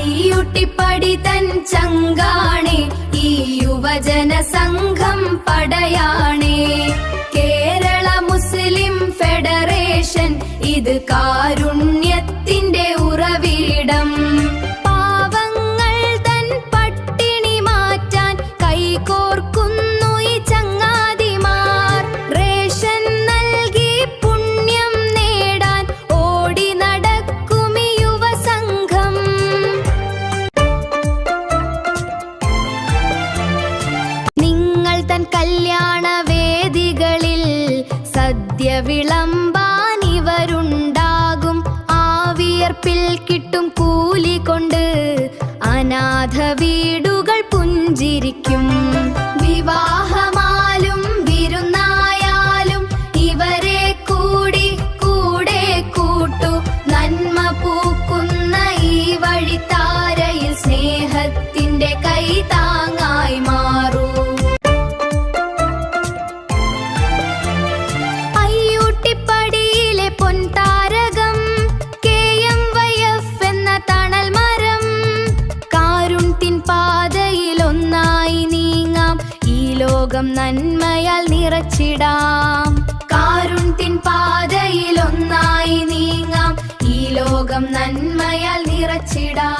അയ്യൂട്ടിപ്പടി തൻ ചങ്കാണേ ഈ യുവജന സംഘം പടയാണേ. കേരള മുസ്ലിം ഫെഡറേഷൻ ഇത് കാരുണ്യത്തിന്റെ ഉറവിടം. പാവങ്ങൾ തൻ പട്ടിണി മാറ്റാൻ കൈകോർക്കുന്നു ഈ ചങ്ങാതിമാർ. റേഷൻ നൽകി പുണ്യം നേടാൻ ഓടി നടക്കും ഈ യുവസംഘം. നിങ്ങൾ തൻ കല്യാണ വേദികളിൽ സദ്യ വിളമ്പാൻ ഇവരുണ്ടാകും. ആ വിയർപ്പിൽ കിട്ടും കൂലി കൊണ്ട് അനാഥ വീടുകൾ പുഞ്ചിരിക്കും. വിവാഹമാലും വിരുന്നായാലും ഇവരെ കൂടെ കൂട്ടു. നന്മ പൂക്കുന്ന ഈ വഴിത്താരയിൽ സ്നേഹത്തിന്റെ കൈതാങ്ങായി മാറൂ. അയ്യൂട്ടിപ്പടിയിലെ പൊൻതാരകം KMYF എന്ന തണൽ മരം. കാരുണ്യത്തിൻ പാതയിൽ ഒന്നായി നീങ്ങാം, ഈ ലോകം നന്മയാൽ നിറച്ചിടാം. കാരുണ്യത്തിൻ പാതയിൽ ഒന്നായി നീങ്ങാം, ഈ ലോകം നന്മയാൽ നിറച്ചിടാം.